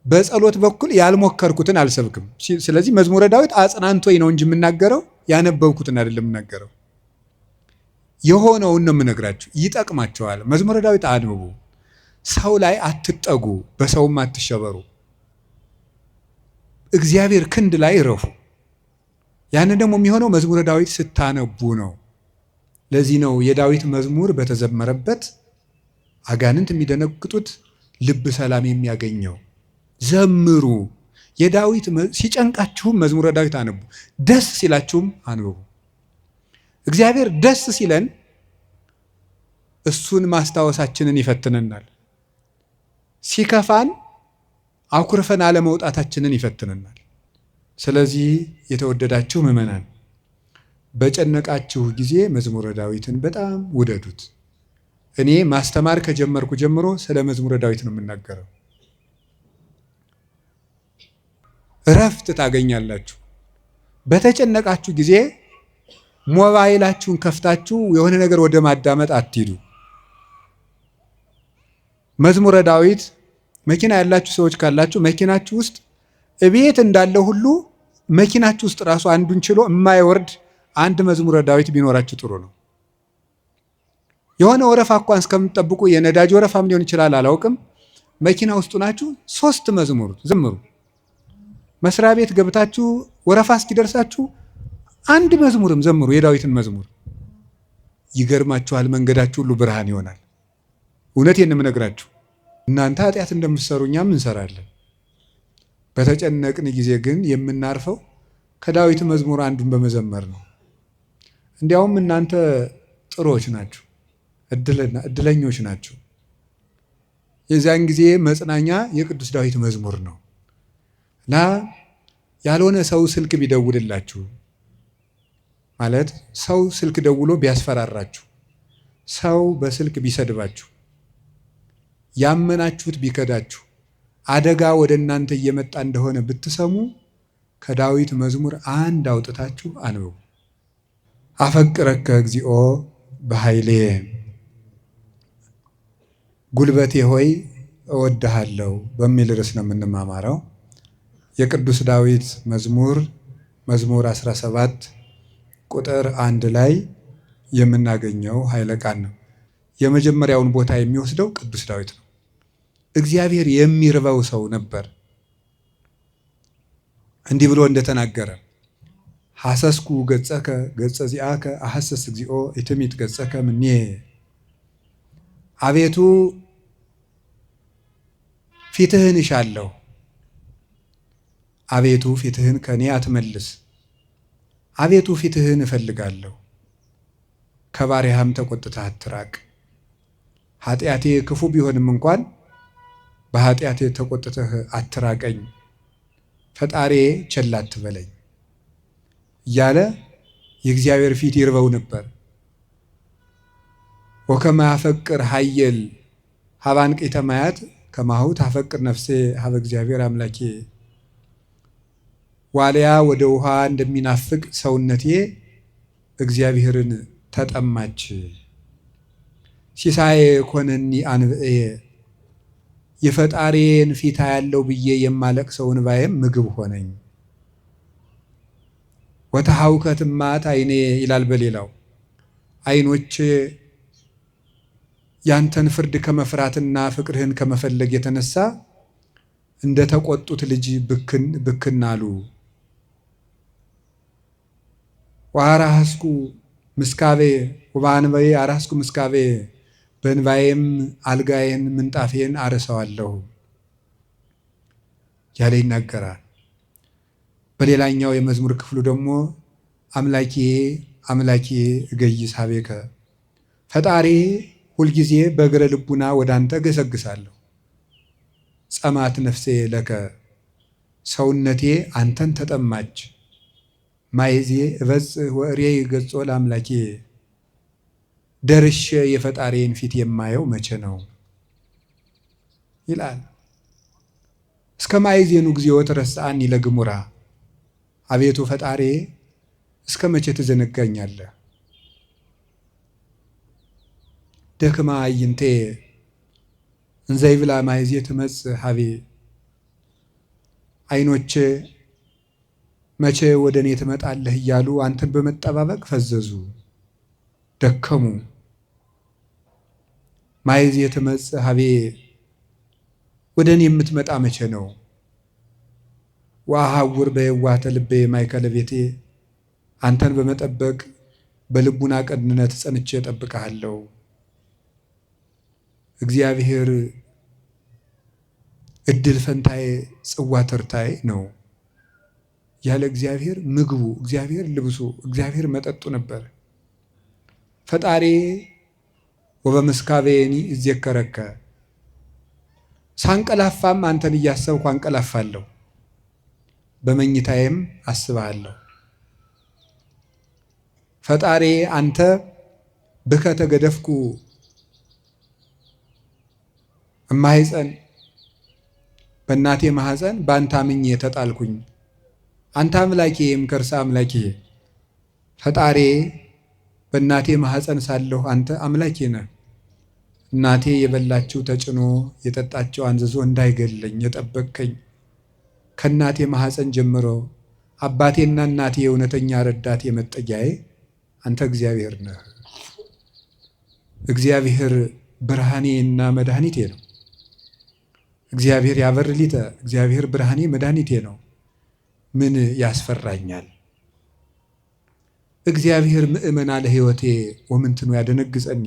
በጸሎት በኩል ያልሞከርኩትን አልሰብክም። ስለዚህ መዝሙረ ዳዊት አጽናንቶኝ ነው እንጂ የምናገረው ያነበብኩትን አይደለም የምናገረው። የሆነውን ነው የምነግራችሁ። ይጠቅማቸዋል። መዝሙረ ዳዊት አንብቡ። ሰው ላይ አትጠጉ፣ በሰውም አትሸበሩ። እግዚአብሔር ክንድ ላይ ረፉ። ያንን ደግሞ የሚሆነው መዝሙረ ዳዊት ስታነቡ ነው። ለዚህ ነው የዳዊት መዝሙር በተዘመረበት አጋንንት የሚደነግጡት፣ ልብ ሰላም የሚያገኘው። ዘምሩ። የዳዊት ሲጨንቃችሁም መዝሙረ ዳዊት አንቡ፣ ደስ ሲላችሁም አንብቡ። እግዚአብሔር ደስ ሲለን እሱን ማስታወሳችንን ይፈትነናል። ሲከፋን አኩርፈን አለመውጣታችንን ይፈትነናል። ስለዚህ የተወደዳችሁ ምዕመናን በጨነቃችሁ ጊዜ መዝሙረ ዳዊትን በጣም ውደዱት። እኔ ማስተማር ከጀመርኩ ጀምሮ ስለ መዝሙረ ዳዊት ነው የምናገረው። እረፍት ታገኛላችሁ። በተጨነቃችሁ ጊዜ ሞባይላችሁን ከፍታችሁ የሆነ ነገር ወደ ማዳመጥ አትሂዱ። መዝሙረ ዳዊት መኪና ያላችሁ ሰዎች ካላችሁ መኪናችሁ ውስጥ እቤት እንዳለ ሁሉ መኪናችሁ ውስጥ ራሱ አንዱን ችሎ የማይወርድ አንድ መዝሙረ ዳዊት ቢኖራችሁ ጥሩ ነው። የሆነ ወረፋ እንኳን እስከምትጠብቁ የነዳጅ ወረፋም ሊሆን ይችላል፣ አላውቅም። መኪና ውስጡ ናችሁ 3 መዝሙር ዘምሩ። መስሪያ ቤት ገብታችሁ ወረፋ እስኪደርሳችሁ አንድ መዝሙርም ዘምሩ፣ የዳዊትን መዝሙር። ይገርማችኋል፣ መንገዳችሁ ሁሉ ብርሃን ይሆናል። እውነቴን ነው የምነግራችሁ። እናንተ ኃጢአት እንደምትሰሩ እኛም እንሰራለን። በተጨነቅን ጊዜ ግን የምናርፈው ከዳዊት መዝሙር አንዱን በመዘመር ነው። እንዲያውም እናንተ ጥሩዎች ናችሁ፣ እድለኞች ናችሁ። የዚያን ጊዜ መጽናኛ የቅዱስ ዳዊት መዝሙር ነው እና ያልሆነ ሰው ስልክ ቢደውልላችሁ ማለት ሰው ስልክ ደውሎ ቢያስፈራራችሁ፣ ሰው በስልክ ቢሰድባችሁ፣ ያመናችሁት ቢከዳችሁ፣ አደጋ ወደ እናንተ እየመጣ እንደሆነ ብትሰሙ ከዳዊት መዝሙር አንድ አውጥታችሁ አንብቡ። አፈቅረከ እግዚኦ በኃይሌ፣ ጉልበቴ ሆይ እወድሃለሁ በሚል ርዕስ ነው የምንማማረው። የቅዱስ ዳዊት መዝሙር 17 ቁጥር 1 ላይ የምናገኘው ኃይለ ቃል ነው። የመጀመሪያውን ቦታ የሚወስደው ቅዱስ ዳዊት ነው። እግዚአብሔር የሚርበው ሰው ነበር። እንዲህ ብሎ እንደተናገረ ሐሰስኩ ገጸከ ገጸ ዚአከ አሐሰስ እግዚኦ ኢትሚት ገጸከ ምኔ። አቤቱ ፊትህን እሻለሁ፣ አቤቱ ፊትህን ከኔ አትመልስ። አቤቱ ፊትህን እፈልጋለሁ፣ ከባሪያህም ተቆጥተህ አትራቅ። ኃጢአቴ ክፉ ቢሆንም እንኳን በኃጢአቴ ተቆጥተህ አትራቀኝ፣ ፈጣሪ ቸል አትበለኝ እያለ የእግዚአብሔር ፊት ይርበው ነበር። ወከመ ያፈቅር ኃየል ሀበ አንቅዕተ ማያት ከማሁ ታፈቅር ነፍሴ ሀበ እግዚአብሔር አምላኬ። ዋልያ ወደ ውሃ እንደሚናፍቅ ሰውነቴ እግዚአብሔርን ተጠማች። ሲሳዬ ኮነኒ አንብኤ፣ የፈጣሪን ፊት ያለው ብዬ የማለቅሰው እንባዬም ምግብ ሆነኝ። ወተሐውከት እማት ዓይኔ ይላል በሌላው፣ ዓይኖቼ ያንተን ፍርድ ከመፍራትና ፍቅርህን ከመፈለግ የተነሳ እንደ ተቆጡት ልጅ ብክን ብክን አሉ። ወአራስኩ ምስካቤ ወበአንባዬ አራስኩ ምስካቤ፣ በእንባዬም አልጋዬን ምንጣፌን አርሰዋለሁ ያለ ይናገራል። በሌላኛው የመዝሙር ክፍሉ ደግሞ አምላኬ አምላኬ እገይስ ሀቤከ፣ ፈጣሪ ሁልጊዜ በእግረ ልቡና ወደ አንተ ገሰግሳለሁ። ጸማት ነፍሴ ለከ፣ ሰውነቴ አንተን ተጠማች። ማይዜ እበጽሕ ወእሬይ ገጾ ለአምላኬ፣ ደርሼ የፈጣሪን ፊት የማየው መቼ ነው ይላል። እስከ ማይዜኑ ጊዜው ተረሳኒ ለግሙራ፣ አቤቱ ፈጣሪ እስከ መቼ ትዘነጋኛለህ? ደክማ አይንቴ እንዘ ይብላ ማይዜ ትመጽእ ሀቤ፣ ዓይኖቼ መቼ ወደ እኔ ትመጣለህ እያሉ አንተን በመጠባበቅ ፈዘዙ፣ ደከሙ። ማይዝ የተመጽእ ሀቤ ወደ እኔ የምትመጣ መቼ ነው? ወአሐውር በየዋህተ ልቤ ማእከለ ቤቴ አንተን በመጠበቅ በልቡና ቅንነት ጸንቼ እጠብቅሃለሁ። እግዚአብሔር እድል ፈንታዬ ጽዋ ተርታዬ ነው። ያለ እግዚአብሔር ምግቡ፣ እግዚአብሔር ልብሱ፣ እግዚአብሔር መጠጡ ነበር። ፈጣሪ ወበምስካቤኒ እዜከረከ ሳንቀላፋም አንተን እያሰብኩ አንቀላፋለሁ፣ በመኝታዬም አስብሃለሁ። ፈጣሪ አንተ ብከ ተገደፍኩ እማሕፀን በእናቴ ማህፀን በአንተ አምኜ ተጣልኩኝ። አንተ አምላኬ እምከርሰ አምላኬ ፈጣሪ በእናቴ ማህፀን ሳለሁ አንተ አምላኬ ነህ። እናቴ የበላችው ተጭኖ የጠጣችው አንዝዞ እንዳይገለኝ የጠበቅከኝ ከእናቴ ማህፀን ጀምሮ አባቴና እናቴ የእውነተኛ ረዳቴ መጠጊያዬ አንተ እግዚአብሔር ነህ። እግዚአብሔር ብርሃኔና መድኃኒቴ ነው። እግዚአብሔር ያበር ሊተ እግዚአብሔር ብርሃኔ መድኃኒቴ ነው። ምን ያስፈራኛል? እግዚአብሔር ምእመና ለሕይወቴ ወምንትኑ ያደነግጸኒ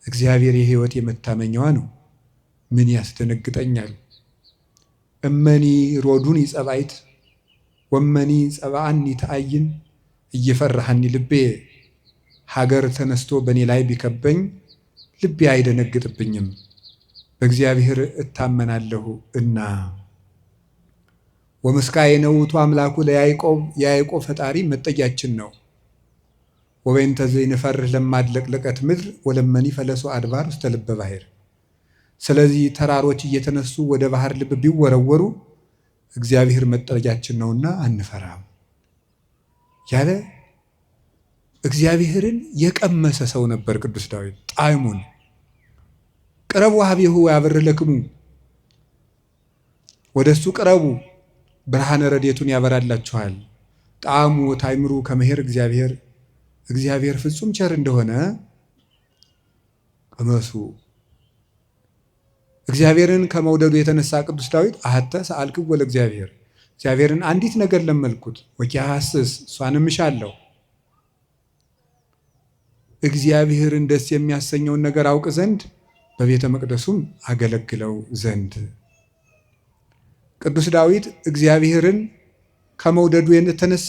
እግዚአብሔር የሕይወቴ መታመኛዋ ነው። ምን ያስደነግጠኛል? እመኒ ሮዱኒ ጸባይት ወመኒ ጸባአኒ ተአይን እየፈራሃኒ ልቤ ሀገር ተነስቶ በእኔ ላይ ቢከበኝ ልቤ አይደነግጥብኝም፣ በእግዚአብሔር እታመናለሁ እና። ወምስካየ ነውቱ አምላኩ ለያዕቆብ የያዕቆብ ፈጣሪ መጠጊያችን ነው። ወበእንተ ዘይንፈርህ ለማድለቅለቀት ምድር ወለመኒ ፈለሱ አድባር ውስተ ልበ ባሕር። ስለዚህ ተራሮች እየተነሱ ወደ ባህር ልብ ቢወረወሩ እግዚአብሔር መጠጊያችን ነውና አንፈራም ያለ እግዚአብሔርን የቀመሰ ሰው ነበር ቅዱስ ዳዊት። ጣዕሙን ቅረቡ ሀቤሁ ያበርህ ለክሙ፣ ወደ እሱ ቅረቡ ብርሃነ ረድኤቱን ያበራላችኋል። ጣዕሙ ታይምሩ ከመሄር እግዚአብሔር ፍጹም ቸር እንደሆነ ቅመሱ። እግዚአብሔርን ከመውደዱ የተነሳ ቅዱስ ዳዊት አሐተ ሰአልክዎ ለእግዚአብሔር፣ እግዚአብሔርን አንዲት ነገር ለመልኩት ወኪሐስስ እሷንም እሻለሁ፣ እግዚአብሔርን ደስ የሚያሰኘውን ነገር አውቅ ዘንድ በቤተ መቅደሱም አገለግለው ዘንድ። ቅዱስ ዳዊት እግዚአብሔርን ከመውደዱ የተነሳ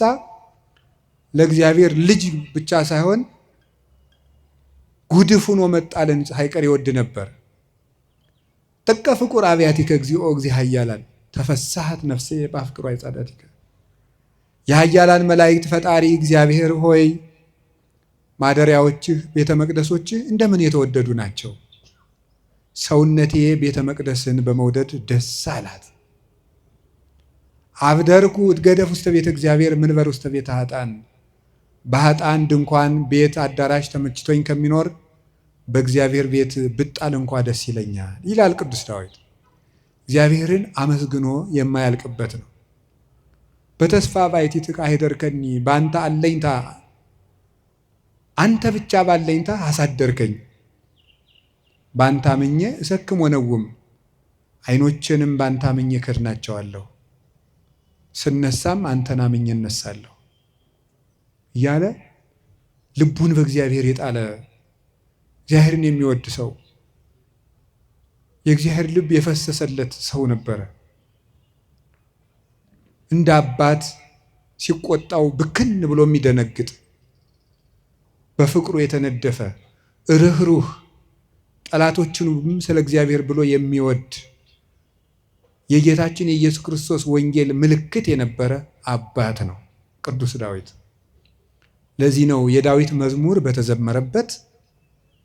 ለእግዚአብሔር ልጅ ብቻ ሳይሆን ጉድፍ ሆኖ መጣልን ሳይቀር ይወድ ነበር። ጥቀ ፍቁር አብያቲከ እግዚኦ እግዚእ ኃያላን ተፈሳሐት ነፍሴ በአፍቅሮ አይጻዳቲከ። የኃያላን መላእክት ፈጣሪ እግዚአብሔር ሆይ ማደሪያዎችህ ቤተ መቅደሶችህ እንደምን የተወደዱ ናቸው። ሰውነቴ ቤተ መቅደስን በመውደድ ደስ አላት። አብደርኩ እትገደፍ ውስተ ቤተ እግዚአብሔር ምንበር ውስተ ቤተ ኃጥአን። በኃጥአን ድንኳን ቤት አዳራሽ ተመችቶኝ ከሚኖር በእግዚአብሔር ቤት ብጣል እንኳ ደስ ይለኛል ይላል ቅዱስ ዳዊት። እግዚአብሔርን አመስግኖ የማያልቅበት ነው። በተስፋ ባሕቲትከ አኅደርከኒ፣ በአንተ አለኝታ አንተ ብቻ ባለኝታ አሳደርከኝ። በአንተ አምኜ እሰክም ወነውም፣ ዓይኖቼንም በአንተ አምኜ ከድናቸዋለሁ። ስነሳም አንተን አምኜ እነሳለሁ እያለ ልቡን በእግዚአብሔር የጣለ እግዚአብሔርን የሚወድ ሰው፣ የእግዚአብሔር ልብ የፈሰሰለት ሰው ነበረ። እንደ አባት ሲቆጣው ብክን ብሎ የሚደነግጥ በፍቅሩ የተነደፈ ርኅሩህ፣ ጠላቶቹንም ስለ እግዚአብሔር ብሎ የሚወድ የጌታችን የኢየሱስ ክርስቶስ ወንጌል ምልክት የነበረ አባት ነው ቅዱስ ዳዊት። ለዚህ ነው የዳዊት መዝሙር በተዘመረበት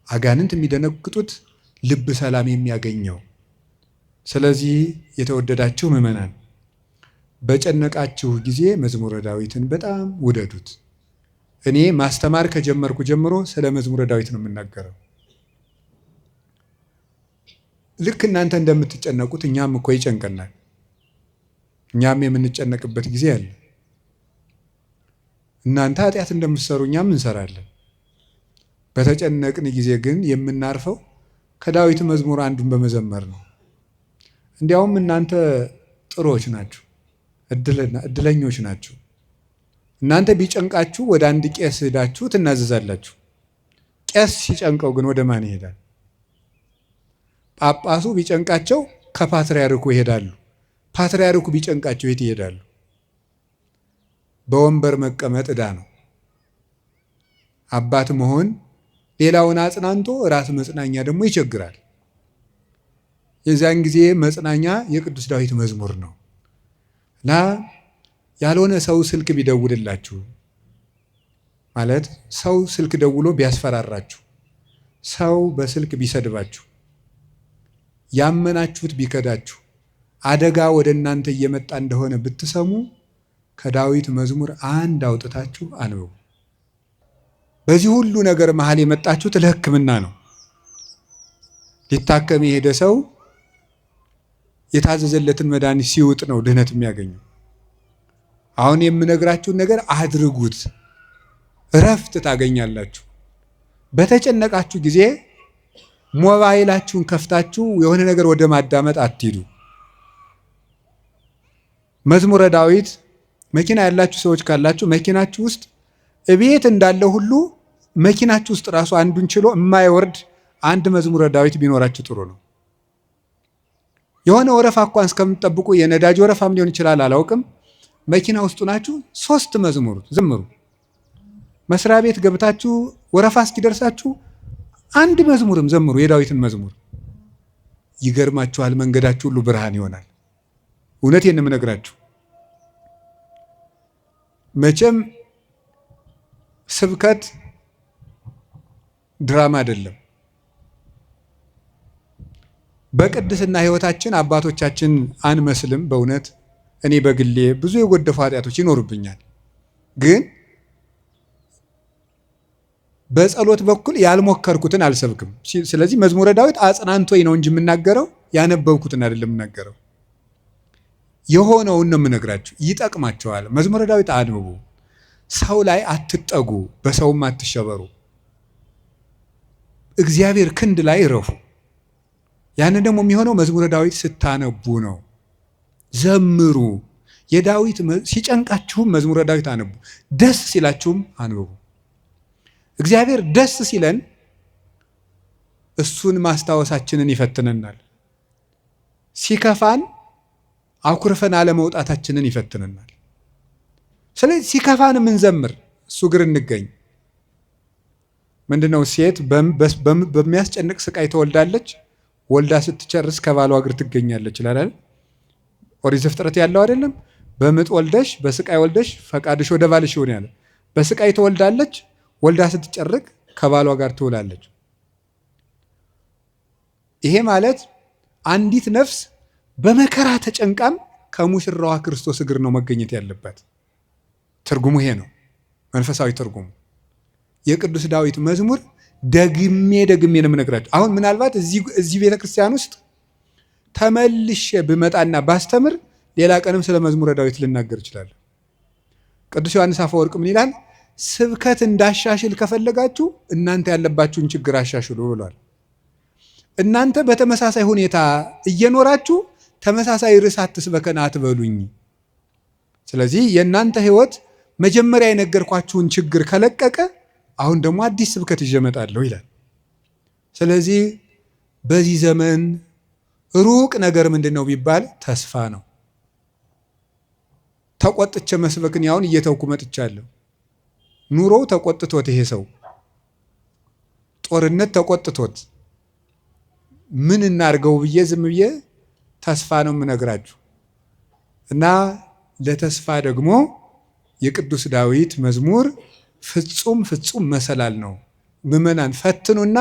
አጋንንት የሚደነግጡት፣ ልብ ሰላም የሚያገኘው። ስለዚህ የተወደዳችሁ ምዕመናን በጨነቃችሁ ጊዜ መዝሙረ ዳዊትን በጣም ውደዱት። እኔ ማስተማር ከጀመርኩ ጀምሮ ስለ መዝሙረ ዳዊት ነው የምናገረው። ልክ እናንተ እንደምትጨነቁት እኛም እኮ ይጨንቀናል። እኛም የምንጨነቅበት ጊዜ አለ። እናንተ ኃጢአት እንደምትሰሩ እኛም እንሰራለን። በተጨነቅን ጊዜ ግን የምናርፈው ከዳዊት መዝሙር አንዱን በመዘመር ነው። እንዲያውም እናንተ ጥሩዎች ናችሁ፣ እድለኞች ናችሁ። እናንተ ቢጨንቃችሁ ወደ አንድ ቄስ ሄዳችሁ ትናዘዛላችሁ። ቄስ ሲጨንቀው ግን ወደ ማን ይሄዳል? ጳጳሱ ቢጨንቃቸው ከፓትርያርኩ ይሄዳሉ። ፓትርያርኩ ቢጨንቃቸው የት ይሄዳሉ? በወንበር መቀመጥ ዕዳ ነው። አባት መሆን ሌላውን አጽናንቶ ራስ መጽናኛ ደግሞ ይቸግራል። የዚያን ጊዜ መጽናኛ የቅዱስ ዳዊት መዝሙር ነው እና ያልሆነ ሰው ስልክ ቢደውልላችሁ ማለት ሰው ስልክ ደውሎ ቢያስፈራራችሁ፣ ሰው በስልክ ቢሰድባችሁ፣ ያመናችሁት ቢከዳችሁ፣ አደጋ ወደ እናንተ እየመጣ እንደሆነ ብትሰሙ ከዳዊት መዝሙር አንድ አውጥታችሁ አንብቡ። በዚህ ሁሉ ነገር መሃል የመጣችሁት ለሕክምና ነው። ሊታከም የሄደ ሰው የታዘዘለትን መድኃኒት ሲውጥ ነው ድህነት የሚያገኘው። አሁን የምነግራችሁን ነገር አድርጉት፣ እረፍት ታገኛላችሁ። በተጨነቃችሁ ጊዜ ሞባይላችሁን ከፍታችሁ የሆነ ነገር ወደ ማዳመጥ አትሂዱ። መዝሙረ ዳዊት መኪና ያላችሁ ሰዎች ካላችሁ መኪናችሁ ውስጥ እቤት እንዳለው ሁሉ መኪናችሁ ውስጥ ራሱ አንዱን ችሎ የማይወርድ አንድ መዝሙረ ዳዊት ቢኖራችሁ ጥሩ ነው። የሆነ ወረፋ እንኳን እስከምትጠብቁ የነዳጅ ወረፋም ሊሆን ይችላል፣ አላውቅም። መኪና ውስጡ ናችሁ 3 መዝሙር ዘምሩ። መስሪያ ቤት ገብታችሁ ወረፋ እስኪደርሳችሁ አንድ መዝሙርም ዘምሩ፣ የዳዊትን መዝሙር። ይገርማችኋል፣ መንገዳችሁ ሁሉ ብርሃን ይሆናል። እውነቴን ነው የምነግራችሁ። መቼም ስብከት ድራማ አይደለም። በቅድስና ሕይወታችን አባቶቻችን አንመስልም። በእውነት እኔ በግሌ ብዙ የጎደፉ ኃጢአቶች ይኖሩብኛል። ግን በጸሎት በኩል ያልሞከርኩትን አልሰብክም። ስለዚህ መዝሙረ ዳዊት አጽናንቶኝ ነው እንጂ የምናገረው ያነበብኩትን አይደለም የምናገረው። የሆነውን ነው የምነግራችሁ። ይጠቅማቸዋል። መዝሙረ ዳዊት አንብቡ። ሰው ላይ አትጠጉ፣ በሰውም አትሸበሩ። እግዚአብሔር ክንድ ላይ እረፉ። ያንን ደግሞ የሚሆነው መዝሙረ ዳዊት ስታነቡ ነው። ዘምሩ። የዳዊት ሲጨንቃችሁም መዝሙረ ዳዊት አንቡ፣ ደስ ሲላችሁም አንብቡ። እግዚአብሔር ደስ ሲለን እሱን ማስታወሳችንን ይፈትነናል። ሲከፋን አኩርፈን አለመውጣታችንን ይፈትነናል። ስለዚህ ሲከፋን የምንዘምር እሱ ግር እንገኝ። ምንድነው? ሴት በሚያስጨንቅ ስቃይ ተወልዳለች። ወልዳ ስትጨርስ ከባሏ እግር ትገኛለች ይላል። ኦሪት ዘፍጥረት ያለው አይደለም? በምጥ ወልደሽ በስቃይ ወልደሽ ፈቃድሽ ወደ ባልሽ ይሁን ያለ። በስቃይ ተወልዳለች። ወልዳ ስትጨርቅ ከባሏ ጋር ትውላለች። ይሄ ማለት አንዲት ነፍስ በመከራ ተጨንቃም ከሙሽራዋ ክርስቶስ እግር ነው መገኘት ያለባት። ትርጉሙ ይሄ ነው፣ መንፈሳዊ ትርጉሙ። የቅዱስ ዳዊት መዝሙር ደግሜ ነው የምነግራችሁ። አሁን ምናልባት እዚህ ቤተ ክርስቲያን ውስጥ ተመልሼ ብመጣና ባስተምር ሌላ ቀንም ስለ መዝሙረ ዳዊት ልናገር እችላለሁ። ቅዱስ ዮሐንስ አፈወርቅ ምን ይላል? ስብከት እንዳሻሽል ከፈለጋችሁ እናንተ ያለባችሁን ችግር አሻሽሉ ብሏል። እናንተ በተመሳሳይ ሁኔታ እየኖራችሁ ተመሳሳይ ርዕስ አትስበከን አትበሉኝ። ስለዚህ የእናንተ ሕይወት መጀመሪያ የነገርኳችሁን ችግር ከለቀቀ አሁን ደግሞ አዲስ ስብከት ይዤ እመጣለሁ ይላል። ስለዚህ በዚህ ዘመን ሩቅ ነገር ምንድን ነው ቢባል ተስፋ ነው። ተቆጥቼ መስበክን ያሁን እየተውኩ መጥቻለሁ። ኑሮው ተቆጥቶት ይሄ ሰው ጦርነት ተቆጥቶት ምን እናርገው ብዬ ዝም ብዬ ተስፋ ነው የምነግራችሁ። እና ለተስፋ ደግሞ የቅዱስ ዳዊት መዝሙር ፍጹም መሰላል ነው። ምዕመናን ፈትኑና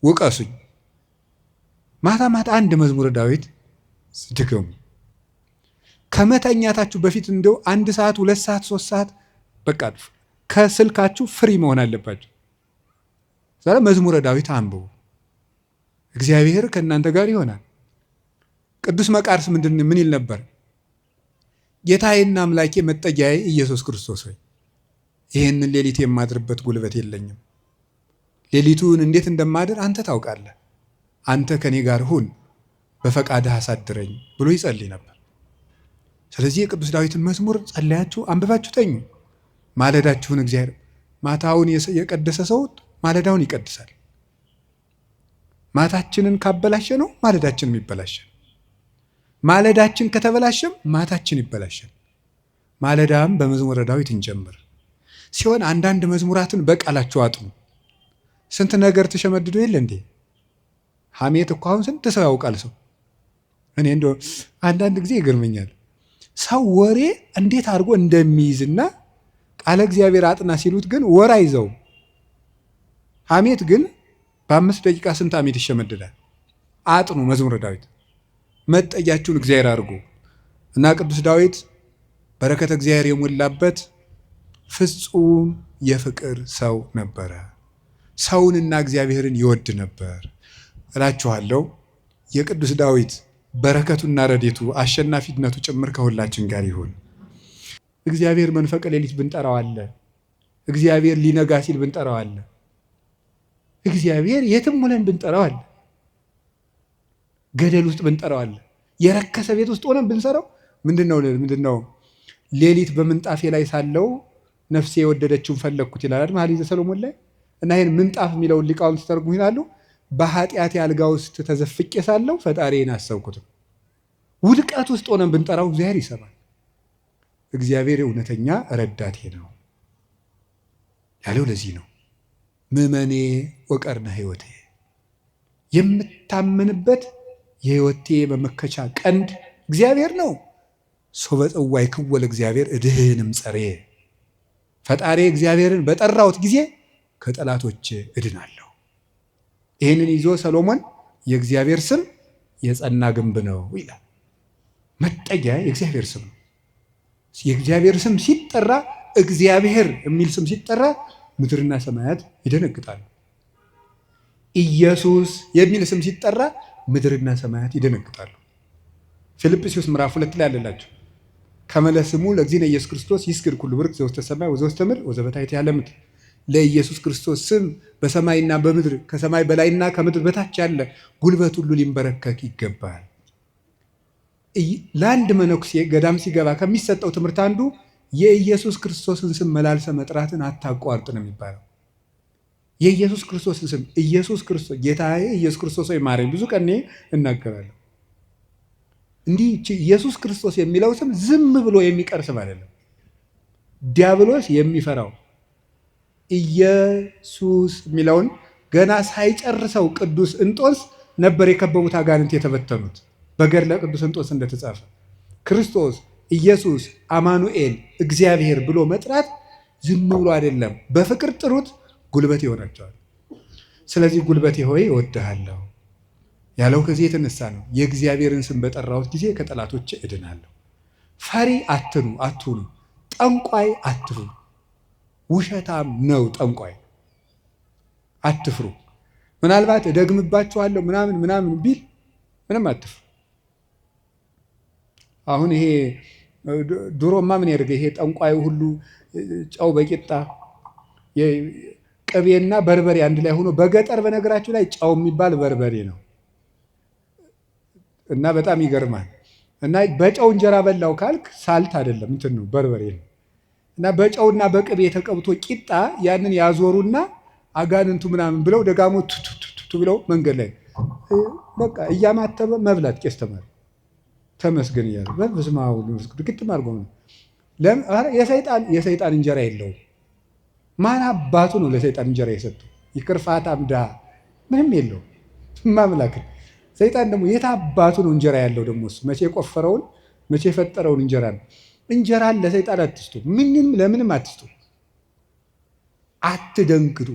ውቀሱኝ። ማታ ማታ አንድ መዝሙረ ዳዊት ድገሙ። ከመተኛታችሁ በፊት እንደው 1 ሰዓት 2 ሰዓት 3 ሰዓት በቃ ከስልካችሁ ፍሪ መሆን አለባችሁ። ዛሬ መዝሙረ ዳዊት አንብቡ። እግዚአብሔር ከእናንተ ጋር ይሆናል። ቅዱስ መቃርስ ምን ይል ነበር? ጌታዬና አምላኬ መጠጊያዬ ኢየሱስ ክርስቶስ ሆይ ይህንን ሌሊት የማድርበት ጉልበት የለኝም። ሌሊቱን እንዴት እንደማድር አንተ ታውቃለህ። አንተ ከኔ ጋር ሁን፣ በፈቃድህ አሳድረኝ ብሎ ይጸልይ ነበር። ስለዚህ የቅዱስ ዳዊትን መዝሙር ጸለያችሁ አንብባችሁ ተኙ። ማለዳችሁን እግዚአብሔር ማታውን የቀደሰ ሰው ማለዳውን ይቀድሳል። ማታችንን ካበላሸ ነው ማለዳችንም ይበላሻል። ማለዳችን ከተበላሸም ማታችን ይበላሻል። ማለዳም በመዝሙረ ዳዊት እንጀምር ሲሆን አንዳንድ መዝሙራትን በቃላቸው አጥኑ። ስንት ነገር ተሸመድዶ የለ እንዴ? ሐሜት እኮ አሁን ስንት ሰው ያውቃል ሰው። እኔ እንደው አንዳንድ ጊዜ ይገርመኛል ሰው ወሬ እንዴት አድርጎ እንደሚይዝና ቃለ እግዚአብሔር አጥና ሲሉት ግን ወር አይዘው። ሐሜት ግን በ5 ደቂቃ ስንት ሐሜት ይሸመድዳል። አጥኑ መዝሙረ ዳዊት መጠጊያችሁን እግዚአብሔር አድርጉ እና ቅዱስ ዳዊት በረከተ እግዚአብሔር የሞላበት ፍጹም የፍቅር ሰው ነበረ። ሰውንና እግዚአብሔርን ይወድ ነበር እላችኋለሁ። የቅዱስ ዳዊት በረከቱና ረዴቱ አሸናፊነቱ ጭምር ከሁላችን ጋር ይሁን። እግዚአብሔር መንፈቀ ሌሊት ብንጠራው አለ። እግዚአብሔር ሊነጋ ሲል ብንጠራው አለ። እግዚአብሔር የትም ሆነን ብንጠራው አለ። ገደል ውስጥ ብንጠራው አለ። የረከሰ ቤት ውስጥ ሆነን ብንሰራው ምንድነው ሌሊት በምንጣፌ ላይ ሳለው ነፍሴ የወደደችውን ፈለግኩት ይላል መኃልየ ሰሎሞን ላይ። እና ይህን ምንጣፍ የሚለውን ሊቃውንት ሲተረጉሙ ይላሉ በኃጢአት አልጋ ውስጥ ተዘፍቄ ሳለው ፈጣሪን አሰብኩትም። ውድቀት ውስጥ ሆነን ብንጠራው እግዚአብሔር ይሰማል። እግዚአብሔር እውነተኛ ረዳቴ ነው ያለው ለዚህ ነው። ምእመኔ ወቀርነ ሕይወቴ፣ የምታመንበት የሕይወቴ መመከቻ ቀንድ እግዚአብሔር ነው። ሶበ ጽዋይ ክወል እግዚአብሔር እድህንም ጸሬ፣ ፈጣሪ እግዚአብሔርን በጠራሁት ጊዜ ከጠላቶች እድናለሁ። ይህንን ይዞ ሰሎሞን የእግዚአብሔር ስም የጸና ግንብ ነው ይላል። መጠጊያ የእግዚአብሔር ስም ነው። የእግዚአብሔር ስም ሲጠራ እግዚአብሔር የሚል ስም ሲጠራ ምድርና ሰማያት ይደነግጣሉ። ኢየሱስ የሚል ስም ሲጠራ ምድርና ሰማያት ይደነግጣሉ። ፊልጵስዩስ ምዕራፍ 2 ላይ አለላቸው ከመለስሙ ለእግዚእነ ኢየሱስ ክርስቶስ ይስግድ ኩሉ ብርክ ዘውስተ ሰማይ ወዘውስተ ምድር ወዘበታሕት ያለ ምድር። ለኢየሱስ ክርስቶስ ስም በሰማይና በምድር ከሰማይ በላይና ከምድር በታች ያለ ጉልበት ሁሉ ሊንበረከክ ይገባል። ለአንድ መነኩሴ ገዳም ሲገባ ከሚሰጠው ትምህርት አንዱ የኢየሱስ ክርስቶስን ስም መላልሰ መጥራትን አታቋርጥ ነው የሚባለው። የኢየሱስ ክርስቶስን ስም ኢየሱስ ክርስቶስ ጌታዬ ኢየሱስ ክርስቶስ ወይ ማረኝ ብዙ ቀን እናገራለሁ። እንዲህ ኢየሱስ ክርስቶስ የሚለው ስም ዝም ብሎ የሚቀር ስም አይደለም። ዲያብሎስ የሚፈራው ኢየሱስ የሚለውን ገና ሳይጨርሰው ቅዱስ እንጦንስ ነበር የከበቡት አጋንንት የተበተኑት። በገድለ ቅዱስ እንጦንስ እንደተጻፈ ክርስቶስ ኢየሱስ አማኑኤል እግዚአብሔር ብሎ መጥራት ዝም ብሎ አይደለም። በፍቅር ጥሩት፣ ጉልበት ይሆናቸዋል። ስለዚህ ጉልበቴ ሆይ እወድሃለሁ ያለው ከዚህ የተነሳ ነው። የእግዚአብሔርን ስም በጠራሁት ጊዜ ከጠላቶች እድናለሁ። ፈሪ አትሁኑ፣ ጠንቋይ አትሁኑ። ውሸታም ነው ጠንቋይ፣ አትፍሩ። ምናልባት እደግምባችኋለሁ ምናምን ቢል ምንም አትፍሩ። አሁን ይሄ ድሮማ ምን ያደርገ ይሄ ጠንቋዩ ሁሉ ጨው በቂጣ ቅቤና በርበሬ አንድ ላይ ሆኖ በገጠር በነገራችሁ ላይ ጨው የሚባል በርበሬ ነው እና በጣም ይገርማል። እና በጨው እንጀራ በላው ካልክ ሳልት አይደለም እንትን ነው በርበሬ ነው። እና በጨውና በቅቤ ተቀብቶ ቂጣ ያንን ያዞሩና አጋንንቱ ምናምን ብለው ደጋሞ ቱቱቱ ብለው መንገድ ላይ በቃ እያማተበ መብላት ቄስ ተማሪ ተመስገን እያለ በስመ አብ ወወልድ ወመንፈስ ቅዱስ ግጥም አድርጎ ነው። የሰይጣን እንጀራ የለውም። ማን አባቱ ነው ለሰይጣን እንጀራ የሰጠው? ይቅርፋታም ድሃ ምንም የለውም። ማምላክ ሰይጣን ደግሞ የት አባቱ ነው እንጀራ ያለው? ደግሞ እሱ መቼ የቆፈረውን መቼ የፈጠረውን እንጀራ ነው። እንጀራን ለሰይጣን አትስጡ፣ ለምንም አትስጡ። አትደንግጡ።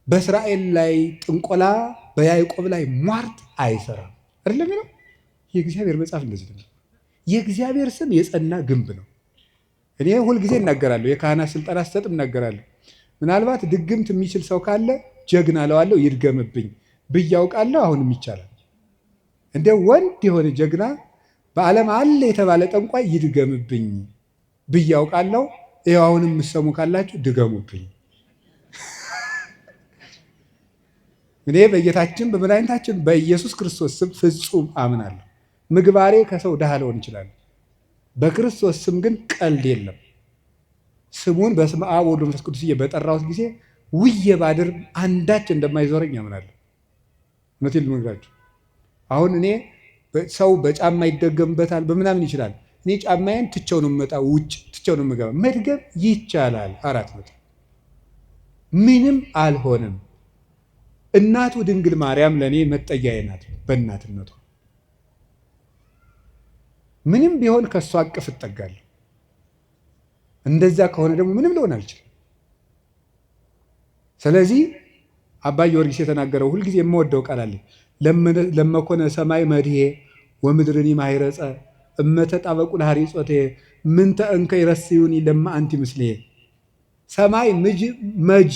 በእስራኤል ላይ ጥንቆላ በያዕቆብ ላይ ሟርት አይሰራም አይደለም ነው የእግዚአብሔር መጽሐፍ እንደዚህ ነው። የእግዚአብሔር ስም የጸና ግንብ ነው። እኔ ሁልጊዜ እናገራለሁ፣ የካህናት ስልጠና ስሰጥም እናገራለሁ። ምናልባት ድግምት የሚችል ሰው ካለ ጀግና እለዋለሁ፣ ይድገምብኝ ብዬ አውቃለሁ። አሁንም ይቻላል። እንደ ወንድ የሆነ ጀግና በዓለም አለ የተባለ ጠንቋይ ይድገምብኝ ብዬ አውቃለሁ። ይኸው አሁንም የምትሰሙ ካላችሁ ድገሙብኝ። እኔ በጌታችን በመድኃኒታችን በኢየሱስ ክርስቶስ ስም ፍጹም አምናለሁ። ምግባሬ ከሰው ድሃ ልሆን ይችላል። በክርስቶስ ስም ግን ቀልድ የለም። ስሙን በስመ አብ ወወልድ ወመንፈስ ቅዱስ በጠራሁት ጊዜ ውዬ ባድር አንዳች እንደማይዞረኝ አምናለሁ። እውነቴን ልነግራችሁ። አሁን እኔ ሰው በጫማ ይደገምበታል በምናምን ይችላል። እኔ ጫማዬን ትቼው ነው የምመጣው፣ ውጭ ትቼው ነው የምገባ። መድገም ይቻላል። 400 ምንም አልሆነም። እናቱ ድንግል ማርያም ለእኔ መጠጊያዬ ናት። በእናትነቷ ምንም ቢሆን ከእሷ አቅፍ እጠጋለሁ። እንደዛ ከሆነ ደግሞ ምንም ልሆን አልችልም። ስለዚህ አባ ጊዮርጊስ የተናገረው ሁልጊዜ የምወደው ቃል አለ። ለመኮነ ሰማይ መድሄ ወምድርኒ ማይረፀ እመተጣበቁ ለሐሪጾቴ ምንተ እንከ ይረስዩኒ ለማ አንቲ ምስሌ። ሰማይ መጅ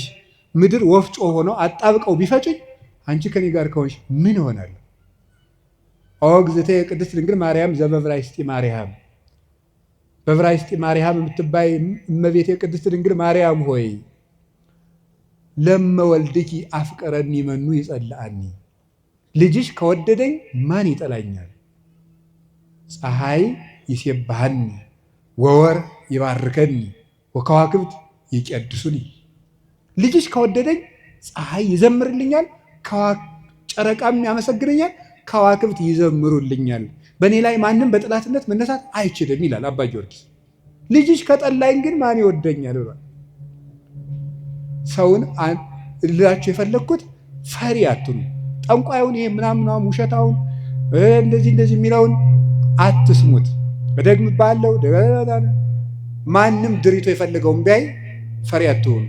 ምድር ወፍጮ ሆነው አጣብቀው ቢፈጭኝ አንቺ ከኔ ጋር ከሆንሽ ምን እሆናለሁ? ኦ እግዝእቴ ቅድስት ድንግል ማርያም ዘበዕብራይስጢ ማርያም፣ በዕብራይስጢ ማርያም የምትባይ እመቤቴ ቅድስት ድንግል ማርያም ሆይ ለመወልድኪ አፍቀረኒ መኑ ይጸልአኒ። ልጅሽ ከወደደኝ ማን ይጠላኛል? ፀሐይ ይሴብሐኒ ወወር ይባርከኒ ወከዋክብት ይቀድሱኒ። ልጅሽ ከወደደኝ ፀሐይ ይዘምርልኛል፣ ጨረቃም ያመሰግነኛል፣ ከዋክብት ይዘምሩልኛል። በእኔ ላይ ማንም በጠላትነት መነሳት አይችልም ይላል አባ ጊዮርጊስ። ልጅሽ ከጠላኝ ግን ማን ይወደኛል ብሏል። ሰውን ልላችሁ የፈለግኩት ፈሪ አትኑ። ጠንቋዩን ይሄ ምናምን ውሸታውን እንደዚህ የሚለውን አትስሙት። እደግምብሃለሁ፣ ማንም ድሪቶ የፈለገውን ቢያይ ፈሪ አትሆኑ።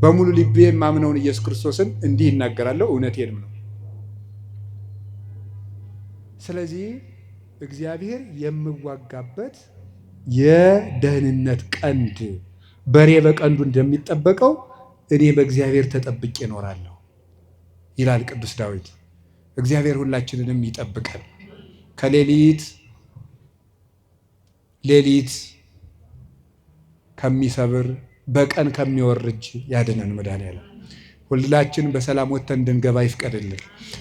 በሙሉ ልቤ የማምነውን ኢየሱስ ክርስቶስን እንዲህ ይናገራለሁ፣ እውነቴንም ነው። ስለዚህ እግዚአብሔር የምዋጋበት የደህንነት ቀንድ በሬ በቀንዱ እንደሚጠበቀው እኔ በእግዚአብሔር ተጠብቄ እኖራለሁ ይላል ቅዱስ ዳዊት። እግዚአብሔር ሁላችንንም ይጠብቀን፣ ከሌሊት ከሚሰብር በቀን ከሚወርጅ ያድነን መድኃኔዓለም። ሁላችን በሰላም ወጥተን እንድንገባ ይፍቀድልን።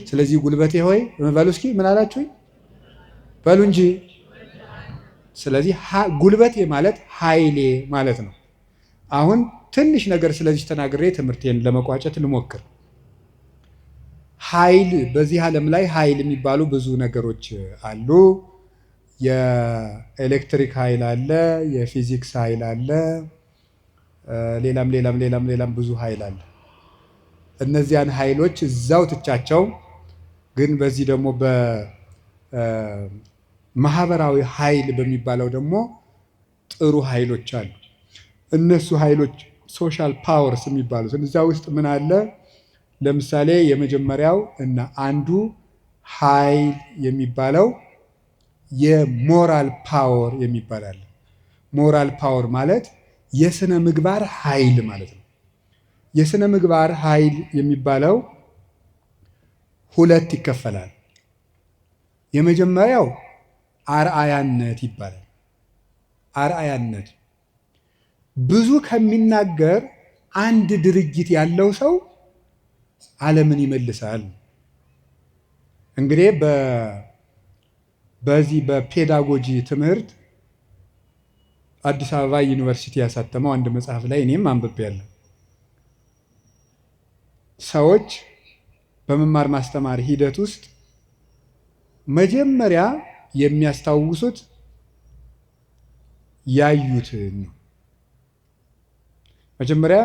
ስለዚህ ጉልበቴ ሆይ በሉ እስኪ ምን አላችሁኝ? በሉ እንጂ። ስለዚህ ጉልበቴ ማለት ኃይሌ ማለት ነው። አሁን ትንሽ ነገር ስለዚህ ተናግሬ ትምህርቴን ለመቋጨት ልሞክር። ኃይል፣ በዚህ ዓለም ላይ ኃይል የሚባሉ ብዙ ነገሮች አሉ። የኤሌክትሪክ ኃይል አለ፣ የፊዚክስ ኃይል አለ፣ ሌላም ብዙ ኃይል አለ። እነዚያን ኃይሎች እዛው ትቻቸው፣ ግን በዚህ ደግሞ በማህበራዊ ኃይል በሚባለው ደግሞ ጥሩ ኃይሎች አሉ። እነሱ ኃይሎች ሶሻል ፓወርስ የሚባሉት እዛ ውስጥ ምን አለ? ለምሳሌ የመጀመሪያው እና አንዱ ኃይል የሚባለው የሞራል ፓወር የሚባል አለ። ሞራል ፓወር ማለት የስነ ምግባር ኃይል ማለት ነው። የስነ ምግባር ኃይል የሚባለው ሁለት ይከፈላል። የመጀመሪያው አርአያነት ይባላል። አርአያነት ብዙ ከሚናገር አንድ ድርጊት ያለው ሰው ዓለምን ይመልሳል። እንግዲህ በዚህ በፔዳጎጂ ትምህርት አዲስ አበባ ዩኒቨርሲቲ ያሳተመው አንድ መጽሐፍ ላይ እኔም አንብቤያለሁ። ሰዎች በመማር ማስተማር ሂደት ውስጥ መጀመሪያ የሚያስታውሱት ያዩትን ነው። መጀመሪያ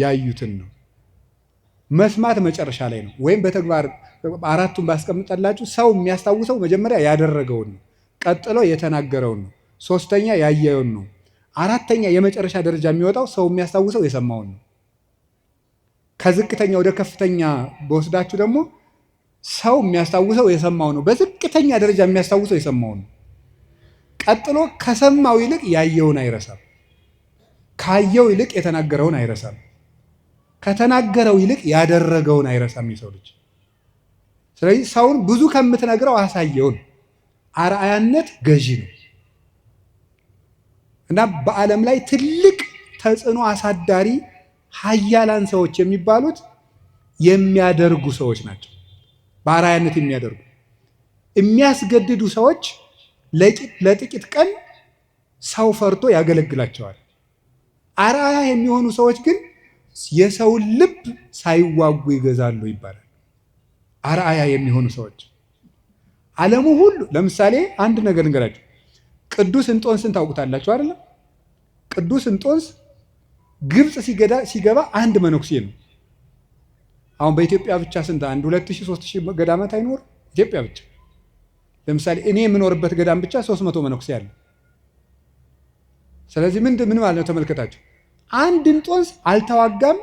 ያዩትን ነው። መስማት መጨረሻ ላይ ነው። ወይም በተግባር አራቱን ባስቀምጠላችሁ ሰው የሚያስታውሰው መጀመሪያ ያደረገውን ነው፣ ቀጥሎ የተናገረውን ነው፣ ሶስተኛ ያየውን ነው፣ አራተኛ የመጨረሻ ደረጃ የሚወጣው ሰው የሚያስታውሰው የሰማውን ነው። ከዝቅተኛ ወደ ከፍተኛ በወስዳችሁ ደግሞ ሰው የሚያስታውሰው የሰማው ነው። በዝቅተኛ ደረጃ የሚያስታውሰው የሰማውን ነው። ቀጥሎ ከሰማው ይልቅ ያየውን አይረሳም። ካየው ይልቅ የተናገረውን አይረሳም። ከተናገረው ይልቅ ያደረገውን አይረሳም የሰው ልጅ። ስለዚህ ሰውን ብዙ ከምትነግረው አሳየውን፣ አርአያነት ገዢ ነው እና በዓለም ላይ ትልቅ ተጽዕኖ አሳዳሪ ኃያላን ሰዎች የሚባሉት የሚያደርጉ ሰዎች ናቸው። በአርአያነት የሚያደርጉ የሚያስገድዱ ሰዎች ለጥቂት ቀን ሰው ፈርቶ ያገለግላቸዋል። አርአያ የሚሆኑ ሰዎች ግን የሰውን ልብ ሳይዋጉ ይገዛሉ ይባላል። አርአያ የሚሆኑ ሰዎች ዓለሙ ሁሉ ለምሳሌ አንድ ነገር እንገራችሁ። ቅዱስ እንጦንስን ታውቁታላችሁ አይደለም? ቅዱስ እንጦንስ ግብፅ ሲገባ አንድ መነኩሴ ነው። አሁን በኢትዮጵያ ብቻ ስንት አንድ 2000 3000 ገዳማት አይኖር ኢትዮጵያ ብቻ። ለምሳሌ እኔ የምኖርበት ገዳም ብቻ 300 መነኩሴ አለ። ስለዚህ ምን ማለት ነው ተመልከታችሁ። አንድ እንጦንስ አልተዋጋም፣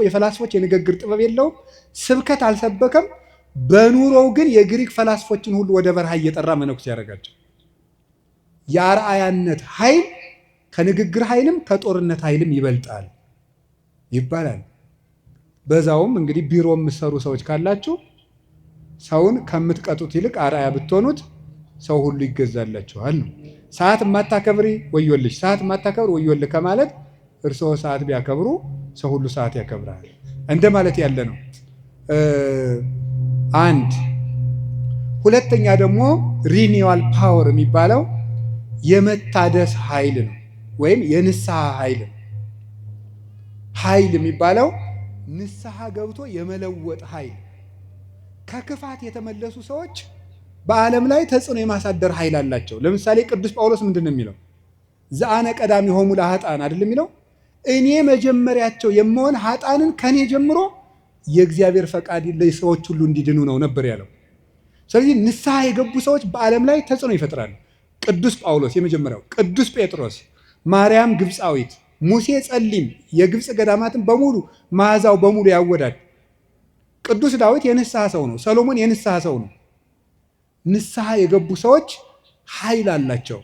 የፈላስፎች የንግግር ጥበብ የለውም፣ ስብከት አልሰበከም። በኑሮው ግን የግሪክ ፈላስፎችን ሁሉ ወደ በረሃ እየጠራ መነኩሴ ያደረጋቸው። የአርአያነት ኃይል ከንግግር ኃይልም ከጦርነት ኃይልም ይበልጣል ይባላል። በዛውም እንግዲህ ቢሮ የምትሰሩ ሰዎች ካላችሁ ሰውን ከምትቀጡት ይልቅ አርአያ ብትሆኑት ሰው ሁሉ ይገዛላችኋል ነው። ሰዓት የማታከብሪ ወዮልሽ፣ ሰዓት የማታከብር ወዮልህ ከማለት እርስዎ ሰዓት ቢያከብሩ ሰው ሁሉ ሰዓት ያከብራል እንደ ማለት ያለ ነው። አንድ ሁለተኛ ደግሞ ሪኒዋል ፓወር የሚባለው የመታደስ ኃይል ነው፣ ወይም የንስሐ ኃይል ነው። ኃይል የሚባለው ንስሐ ገብቶ የመለወጥ ኃይል። ከክፋት የተመለሱ ሰዎች በዓለም ላይ ተጽዕኖ የማሳደር ኃይል አላቸው። ለምሳሌ ቅዱስ ጳውሎስ ምንድን ነው የሚለው? ዘአነ ቀዳሚሆሙ ለኃጥአን አይደል የሚለው? እኔ መጀመሪያቸው የምሆን ኃጥአንን ከኔ ጀምሮ የእግዚአብሔር ፈቃድ ለሰዎች ሁሉ እንዲድኑ ነው ነበር ያለው። ስለዚህ ንስሐ የገቡ ሰዎች በዓለም ላይ ተጽዕኖ ይፈጥራሉ። ቅዱስ ጳውሎስ የመጀመሪያው፣ ቅዱስ ጴጥሮስ፣ ማርያም ግብፃዊት፣ ሙሴ ጸሊም የግብፅ ገዳማትን በሙሉ መዓዛው በሙሉ ያወዳል። ቅዱስ ዳዊት የንስሐ ሰው ነው። ሰሎሞን የንስሐ ሰው ነው። ንስሐ የገቡ ሰዎች ኃይል አላቸው።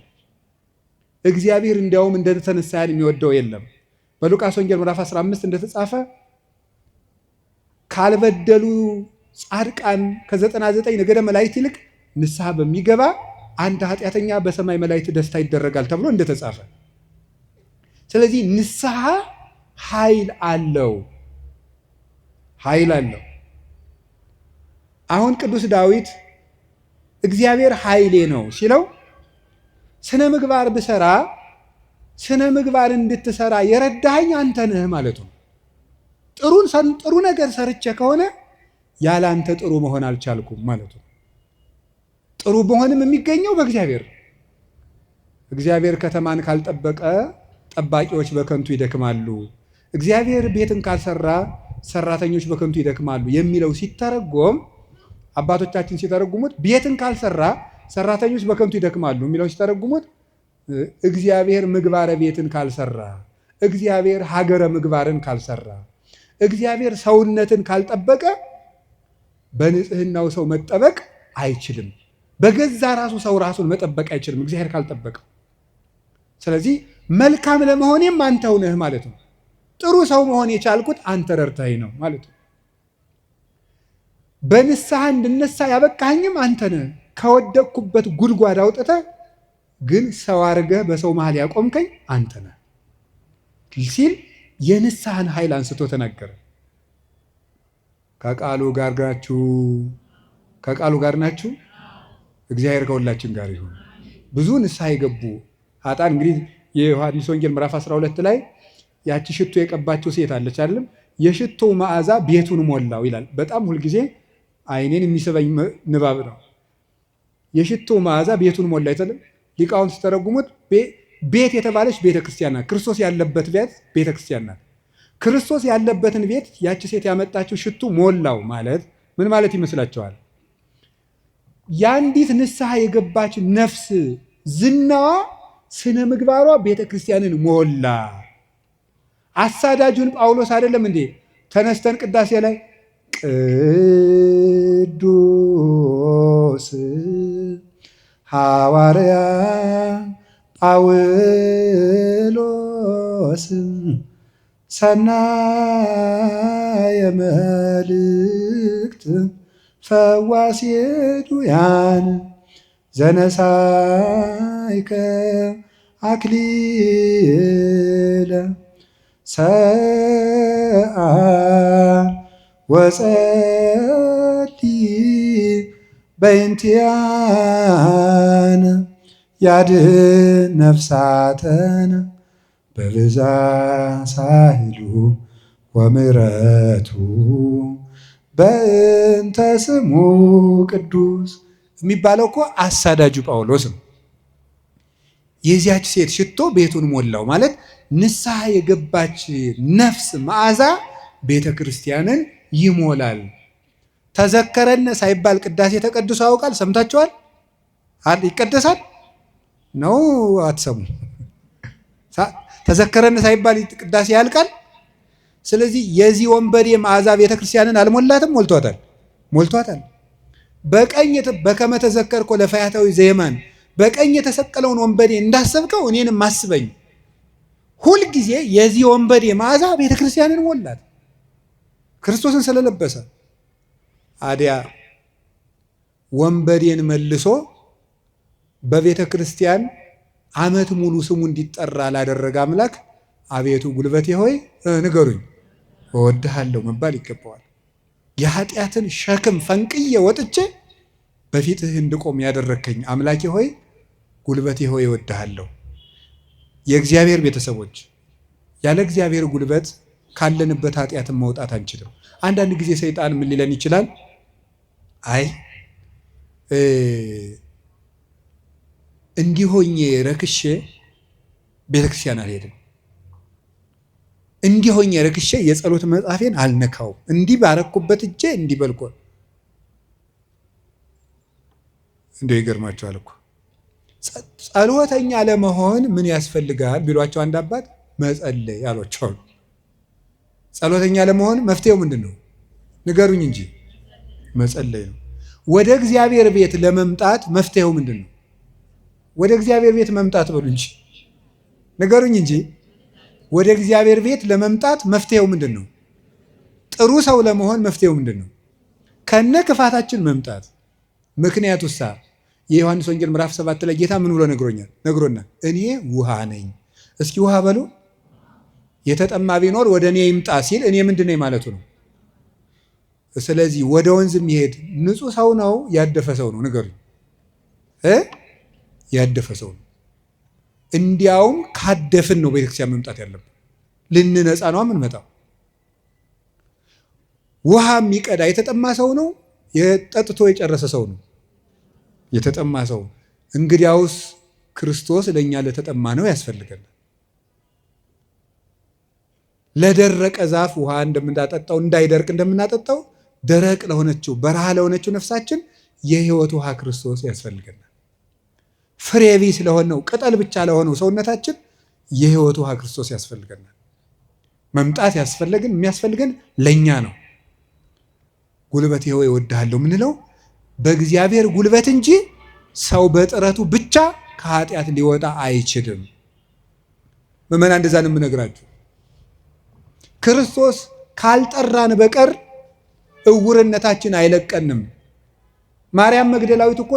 እግዚአብሔር እንዲያውም እንደተነሳ ያህል የሚወደው የለም። በሉቃስ ወንጌል ምዕራፍ 15 እንደተጻፈ ካልበደሉ ጻድቃን ከ99 ነገደ መላእክት ይልቅ ንስሐ በሚገባ አንድ ኃጢአተኛ በሰማይ መላእክት ደስታ ይደረጋል ተብሎ እንደተጻፈ። ስለዚህ ንስሐ ኃይል አለው። አሁን ቅዱስ ዳዊት እግዚአብሔር ኃይሌ ነው ሲለው ስነ ምግባር ብሰራ ስነ ምግባር እንድትሰራ የረዳኸኝ አንተ ነህ ማለቱ ነው። ጥሩ ነገር ሰርቼ ከሆነ ያለ አንተ ጥሩ መሆን አልቻልኩም ማለቱ ነው። ጥሩ መሆንም የሚገኘው በእግዚአብሔር። እግዚአብሔር ከተማን ካልጠበቀ ጠባቂዎች በከንቱ ይደክማሉ፣ እግዚአብሔር ቤትን ካልሰራ ሰራተኞች በከንቱ ይደክማሉ የሚለው ሲተረጎም፣ አባቶቻችን ሲተረጉሙት ቤትን ካልሰራ ሰራተኞች በከንቱ ይደክማሉ የሚለው ሲተረጉሙት፣ እግዚአብሔር ምግባረ ቤትን ካልሰራ፣ እግዚአብሔር ሀገረ ምግባርን ካልሰራ፣ እግዚአብሔር ሰውነትን ካልጠበቀ በንጽህናው ሰው መጠበቅ አይችልም። በገዛ ራሱ ሰው ራሱን መጠበቅ አይችልም እግዚአብሔር ካልጠበቀ። ስለዚህ መልካም ለመሆኔም አንተው ነህ ማለት ነው። ጥሩ ሰው መሆን የቻልኩት አንተ ረድተኸኝ ነው ማለት ነው። በንስሐ እንድነሳ ያበቃኸኝም አንተ ነህ። ከወደቅኩበት ጉድጓድ አውጥተህ ግን ሰው አድርገህ በሰው መሃል ያቆምከኝ አንተ ነህ ሲል የንስሐን ኃይል አንስቶ ተናገረ። ከቃሉ ጋር ናችሁ። እግዚአብሔር ከሁላችን ጋር ይሁን። ብዙ ንስሐ የገቡ ኃጥአን እንግዲህ የዮሐንስ ወንጌል ምዕራፍ 12 ላይ ያቺ ሽቶ የቀባችው ሴት አለች አይደለም? የሽቶ መዓዛ ቤቱን ሞላው ይላል። በጣም ሁልጊዜ ዓይኔን የሚስበኝ ንባብ ነው። የሽቶ መዓዛ ቤቱን ሞላ ይተለም ሊቃውንት ሲተረጉሙት ቤት የተባለች ቤተክርስቲያን ናት። ክርስቶስ ያለበት ቤተክርስቲያን ናት። ክርስቶስ ያለበትን ቤት ያቺ ሴት ያመጣችው ሽቱ ሞላው ማለት ምን ማለት ይመስላችኋል? የአንዲት ንስሐ የገባች ነፍስ ዝናዋ፣ ስነ ምግባሯ ቤተክርስቲያንን ሞላ። አሳዳጁን ጳውሎስ አይደለም እንዴ ተነስተን ቅዳሴ ላይ ቅዱስ ሐዋርያ ጳውሎስ ሰናየ መልእክት ፈዋሴ ዱያን ዘነሳይከ አክሊለ ሰአል ወጸልይ በእንቲአነ ያድኅን ነፍሳተነ በብዛ ሳህሉ ወምሕረቱ በእንተ ስሙ ቅዱስ የሚባለው እኮ አሳዳጁ ጳውሎስ ነው። የዚያች ሴት ሽቶ ቤቱን ሞላው ማለት ንስሐ የገባች ነፍስ መዓዛ ቤተ ክርስቲያንን ይሞላል። ተዘከረነ ሳይባል ቅዳሴ ተቀድሶ ያውቃል? ሰምታችኋል? ይቀደሳል ነው አትሰሙ? ተዘከረነ ሳይባል ቅዳሴ ያልቃል? ስለዚህ የዚህ ወንበዴ መዓዛ ቤተ ክርስቲያንን አልሞላትም? ሞልቷታል፣ ሞልቷታል። በቀኝ በከመ ተዘከርኮ ለፈያታዊ ዘየማን በቀኝ የተሰቀለውን ወንበዴ እንዳሰብከው እኔንም አስበኝ። ሁልጊዜ የዚህ ወንበዴ መዓዛ ቤተ ክርስቲያንን ሞላት፣ ክርስቶስን ስለለበሰ። አዲያ ወንበዴን መልሶ በቤተ ክርስቲያን ዓመት ሙሉ ስሙ እንዲጠራ ላደረገ አምላክ አቤቱ ጉልበቴ ሆይ ንገሩኝ እወድሃለሁ መባል ይገባዋል። የኃጢአትን ሸክም ፈንቅዬ ወጥቼ በፊትህ እንድቆም ያደረከኝ አምላኬ ሆይ ጉልበቴ ሆይ እወድሃለሁ። የእግዚአብሔር ቤተሰቦች ያለ እግዚአብሔር ጉልበት ካለንበት ኃጢአትን መውጣት አንችልም። አንዳንድ ጊዜ ሰይጣን ምን ሊለን ይችላል? አይ እንዲሆኜ ረክሼ ቤተክርስቲያን አልሄድም፣ እንዲሆኜ ረክሼ የጸሎት መጽሐፌን አልነካውም፣ እንዲህ ባረኩበት እጄ እንዲህ በልኮ እንደው ይገርማቸዋል እኮ ጸሎተኛ ለመሆን ምን ያስፈልጋል ቢሏቸው አንድ አባት መጸለይ አሏቸው። ጸሎተኛ ለመሆን መፍትሄው ምንድን ነው? ንገሩኝ እንጂ መጸለይ ነው። ወደ እግዚአብሔር ቤት ለመምጣት መፍትሄው ምንድን ነው? ወደ እግዚአብሔር ቤት መምጣት በሉ እንጂ ንገሩኝ እንጂ ወደ እግዚአብሔር ቤት ለመምጣት መፍትሄው ምንድን ነው? ጥሩ ሰው ለመሆን መፍትሄው ምንድን ነው? ከነ ክፋታችን መምጣት። ምክንያቱሳ የዮሐንስ ወንጌል ምዕራፍ 7 ላይ ጌታ ምን ብሎ ነግሮናል? እኔ ውሃ ነኝ። እስኪ ውሃ በሉ። የተጠማ ቢኖር ወደ እኔ ይምጣ ሲል እኔ ምንድን ነኝ ማለቱ ነው። ስለዚህ ወደ ወንዝ የሚሄድ ንጹህ ሰው ነው ያደፈ ሰው ነው? ንገሩኝ። ያደፈ ሰው ነው። እንዲያውም ካደፍን ነው ቤተክርስቲያን መምጣት ያለብን። ልንነጻ ነው የምንመጣው። ውሃ የሚቀዳ የተጠማ ሰው ነው? የጠጥቶ የጨረሰ ሰው ነው? የተጠማ ሰው። እንግዲያውስ ክርስቶስ ለእኛ ለተጠማ ነው ያስፈልገናል። ለደረቀ ዛፍ ውሃ እንደምናጠጣው እንዳይደርቅ እንደምናጠጣው ደረቅ ለሆነችው በረሃ ለሆነችው ነፍሳችን የሕይወት ውሃ ክርስቶስ ያስፈልገናል። ፍሬ ቢስ ለሆነው ቅጠል ብቻ ለሆነው ሰውነታችን የሕይወት ውሃ ክርስቶስ ያስፈልገናል። መምጣት የሚያስፈልገን ለእኛ ነው። ጉልበቴ ሆይ እወድሃለሁ የምንለው በእግዚአብሔር ጉልበት እንጂ ሰው በጥረቱ ብቻ ከኃጢአት ሊወጣ አይችልም። ምዕመናን እንደዛ ነው የምነግራችሁ። ክርስቶስ ካልጠራን በቀር እውርነታችን አይለቀንም። ማርያም መግደላዊት እኮ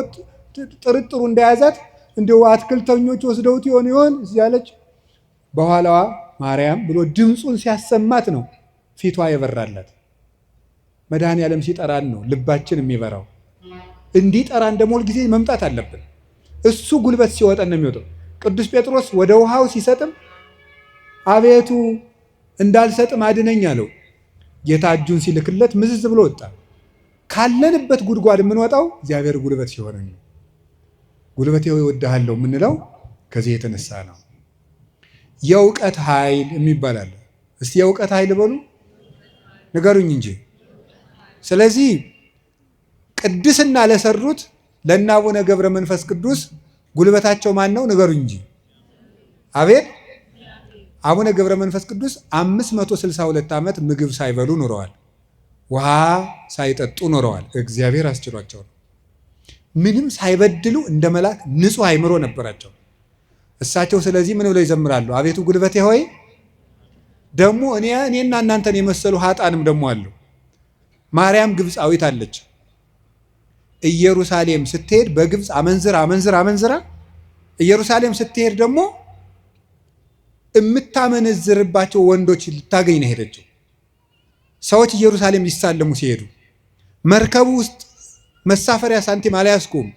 ጥርጥሩ እንደያዛት እንደው አትክልተኞች ወስደውት ይሆን እያለች በኋላዋ ማርያም ብሎ ድምፁን ሲያሰማት ነው ፊቷ የበራላት። መድኃኔዓለም ሲጠራን ነው ልባችን የሚበራው። እንዲጠራን ደግሞ ሁልጊዜ መምጣት አለብን። እሱ ጉልበት ሲወጣን ነው የሚወጣው። ቅዱስ ጴጥሮስ ወደ ውሃው ሲሰጥም አቤቱ እንዳልሰጥም አድነኝ አለው። ጌታ እጁን ሲልክለት ምዝዝ ብሎ ወጣ። ካለንበት ጉድጓድ የምንወጣው እግዚአብሔር ጉልበት ሲሆን ነው። ጉልበቴ ሆይ እወድሃለሁ የምንለው ከዚህ የተነሳ ነው። የእውቀት ኃይል የሚባል አለ። እስቲ የእውቀት ኃይል በሉ ንገሩኝ እንጂ። ስለዚህ ቅድስና ለሰሩት ለእነ አቡነ ገብረ መንፈስ ቅዱስ ጉልበታቸው ማን ነው? ንገሩኝ እንጂ። አቤት አቡነ ገብረ መንፈስ ቅዱስ 562 ዓመት ምግብ ሳይበሉ ኖረዋል። ውሃ ሳይጠጡ ኖረዋል። እግዚአብሔር አስችሏቸው ነው። ምንም ሳይበድሉ እንደ መልአክ ንጹሕ አእምሮ ነበራቸው እሳቸው። ስለዚህ ምን ብለው ይዘምራሉ? አቤቱ ጉልበቴ ሆይ። ደግሞ እኔና እናንተን የመሰሉ ሀጣንም ደግሞ አሉ። ማርያም ግብፃዊት አለች። ኢየሩሳሌም ስትሄድ በግብፅ አመንዝራ ኢየሩሳሌም ስትሄድ ደግሞ የምታመነዝርባቸው ወንዶች ልታገኝ ነው ሄደችው። ሰዎች ኢየሩሳሌም ሊሳለሙ ሲሄዱ መርከቡ ውስጥ መሳፈሪያ ሳንቲም አልያዝኩም፣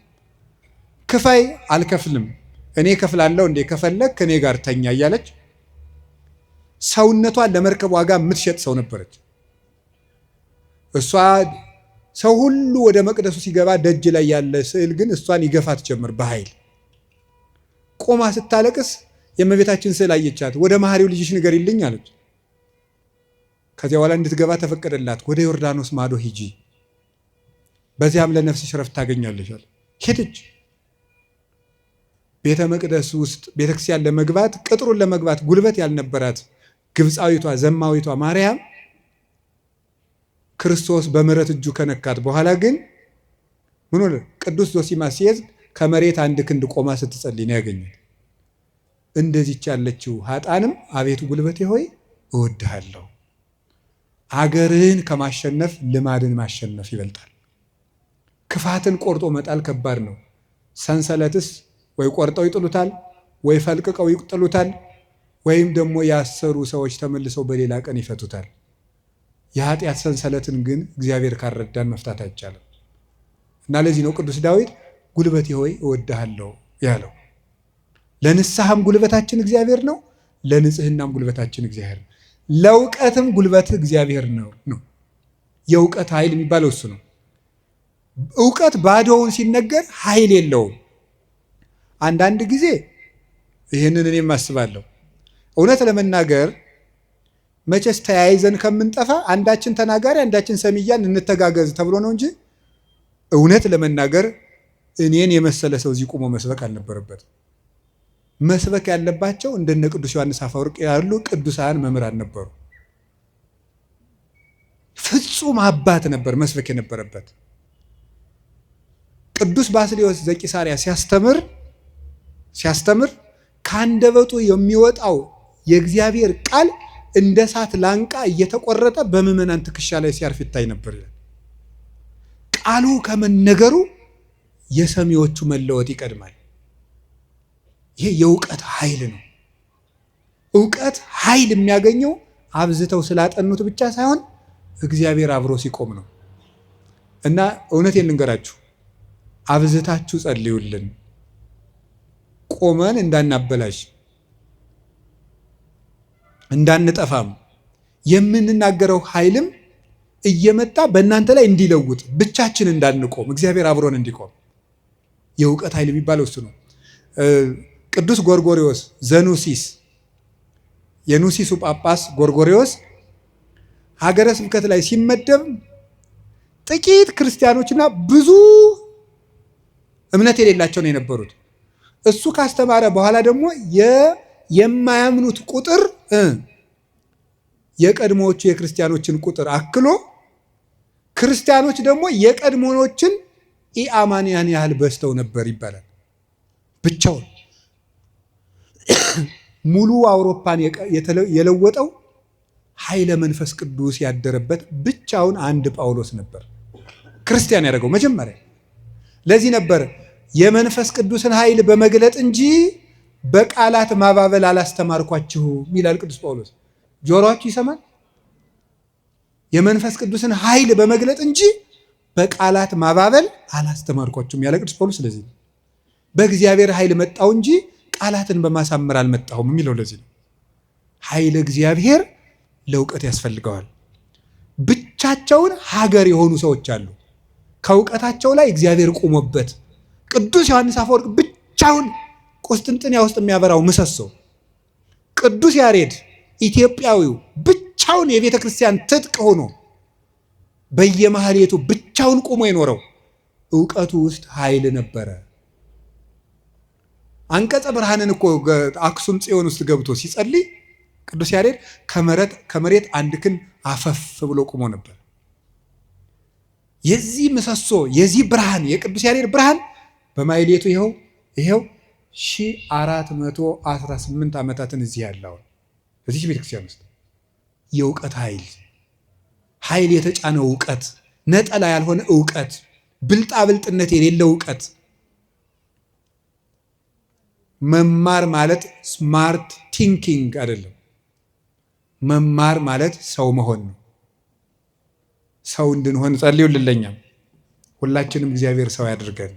ክፈይ፣ አልከፍልም፣ እኔ ከፍላለሁ እንዴ፣ ከፈለግ ከኔ ጋር ተኛ እያለች ሰውነቷን ለመርከብ ዋጋ የምትሸጥ ሰው ነበረች። እሷ ሰው ሁሉ ወደ መቅደሱ ሲገባ ደጅ ላይ ያለ ስዕል ግን እሷን ይገፋት ጀመር በኃይል። ቆማ ስታለቅስ የእመቤታችን ስዕል አየቻት። ወደ መሐሪው ልጅሽ ንገሪልኝ አለች። ከዚያ በኋላ እንድትገባ ተፈቀደላት። ወደ ዮርዳኖስ ማዶ ሂጂ፣ በዚያም ለነፍስሽ ረፍት ታገኛለሽ አለ። ሄደች። ቤተ መቅደስ ውስጥ ቤተክርስቲያን ለመግባት ቅጥሩን ለመግባት ጉልበት ያልነበራት ግብፃዊቷ ዘማዊቷ ማርያም ክርስቶስ በምሕረት እጁ ከነካት በኋላ ግን ምን ሆነ? ቅዱስ ዞሲማስ ሲይዝ ከመሬት አንድ ክንድ ቆማ ስትጸልይ ነው ያገኘት። እንደዚች ያለችው ኃጥአንም አቤቱ ጉልበቴ ሆይ እወድሃለሁ። አገርህን ከማሸነፍ ልማድን ማሸነፍ ይበልጣል። ክፋትን ቆርጦ መጣል ከባድ ነው። ሰንሰለትስ ወይ ቆርጠው ይጥሉታል፣ ወይ ፈልቅቀው ይጥሉታል፣ ወይም ደግሞ ያሰሩ ሰዎች ተመልሰው በሌላ ቀን ይፈቱታል። የኃጢአት ሰንሰለትን ግን እግዚአብሔር ካረዳን መፍታት አይቻልም እና ለዚህ ነው ቅዱስ ዳዊት ጉልበቴ ሆይ እወድሃለሁ ያለው። ለንስሐም ጉልበታችን እግዚአብሔር ነው፣ ለንጽህናም ጉልበታችን እግዚአብሔር ነው፣ ለእውቀትም ጉልበት እግዚአብሔር ነው። የእውቀት ኃይል የሚባለው እሱ ነው። እውቀት ባዶውን ሲነገር ኃይል የለውም። አንዳንድ ጊዜ ይህንን እኔም አስባለሁ። እውነት ለመናገር መቼስ ተያይዘን ከምንጠፋ አንዳችን ተናጋሪ አንዳችን ሰሚያን እንተጋገዝ ተብሎ ነው እንጂ እውነት ለመናገር እኔን የመሰለ ሰው እዚህ ቆሞ መስበክ አልነበረበትም። መስበክ ያለባቸው እንደነ ቅዱስ ዮሐንስ አፈወርቅ ያሉ ቅዱሳን መምህራን ነበሩ። ፍጹም አባት ነበር መስበክ የነበረበት። ቅዱስ ባስልዮስ ዘቂሳርያ ሲያስተምር ከአንደበቱ የሚወጣው የእግዚአብሔር ቃል እንደ እሳት ላንቃ እየተቆረጠ በምዕመናን ትከሻ ላይ ሲያርፍ ይታይ ነበር። ቃሉ ከመነገሩ የሰሚዎቹ መለወጥ ይቀድማል። ይሄ የእውቀት ኃይል ነው። እውቀት ኃይል የሚያገኘው አብዝተው ስላጠኑት ብቻ ሳይሆን እግዚአብሔር አብሮ ሲቆም ነው። እና እውነቴን ልንገራችሁ፣ አብዝታችሁ ጸልዩልን፣ ቆመን እንዳናበላሽ እንዳንጠፋም የምንናገረው ኃይልም እየመጣ በእናንተ ላይ እንዲለውጥ ብቻችን እንዳንቆም እግዚአብሔር አብሮን እንዲቆም የእውቀት ኃይል የሚባለው እሱ ነው። ቅዱስ ጎርጎሪዎስ ዘኑሲስ የኑሲሱ ጳጳስ ጎርጎሪዎስ ሀገረ ስብከት ላይ ሲመደብ ጥቂት ክርስቲያኖችና ብዙ እምነት የሌላቸው ነው የነበሩት። እሱ ካስተማረ በኋላ ደግሞ የማያምኑት ቁጥር የቀድሞዎቹ የክርስቲያኖችን ቁጥር አክሎ ክርስቲያኖች ደግሞ የቀድሞዎችን ኢአማንያን ያህል በዝተው ነበር ይባላል። ብቻውን ሙሉ አውሮፓን የለወጠው ኃይለ መንፈስ ቅዱስ ያደረበት ብቻውን አንድ ጳውሎስ ነበር ክርስቲያን ያደረገው መጀመሪያ። ለዚህ ነበር የመንፈስ ቅዱስን ኃይል በመግለጥ እንጂ በቃላት ማባበል አላስተማርኳችሁም ይላል ቅዱስ ጳውሎስ። ጆሮአችሁ ይሰማል? የመንፈስ ቅዱስን ኃይል በመግለጥ እንጂ በቃላት ማባበል አላስተማርኳችሁም ያለ ቅዱስ ጳውሎስ። ስለዚህ በእግዚአብሔር ኃይል መጣው እንጂ ቃላትን በማሳመር አልመጣሁም የሚለው ለዚህ ነው። ኃይለ እግዚአብሔር ለእውቀት ያስፈልገዋል። ብቻቸውን ሀገር የሆኑ ሰዎች አሉ፣ ከእውቀታቸው ላይ እግዚአብሔር ቆሞበት። ቅዱስ ዮሐንስ አፈወርቅ ብቻውን ቁስጥንጥንያ ውስጥ የሚያበራው ምሰሶ፣ ቅዱስ ያሬድ ኢትዮጵያዊው ብቻውን የቤተ ክርስቲያን ትጥቅ ሆኖ በየማህሌቱ ብቻውን ቆሞ የኖረው እውቀቱ ውስጥ ኃይል ነበረ። አንቀጸ ብርሃንን እኮ አክሱም ጽዮን ውስጥ ገብቶ ሲጸልይ ቅዱስ ያሬድ ከመሬት አንድ ክንድ አፈፍ ብሎ ቆሞ ነበር። የዚህ ምሰሶ የዚህ ብርሃን የቅዱስ ያሬድ ብርሃን በማህሌቱ ይኸው 1418 ዓመታትን እዚህ ያለው እዚህ ቤተክርስቲያን ውስጥ የእውቀት ኃይል የተጫነው እውቀት፣ ነጠላ ያልሆነ እውቀት፣ ብልጣብልጥነት የሌለው እውቀት። መማር ማለት ስማርት ቲንኪንግ አይደለም። መማር ማለት ሰው መሆን ነው። ሰው እንድንሆን ጸልዩልኝ። ሁላችንም እግዚአብሔር ሰው ያድርገን።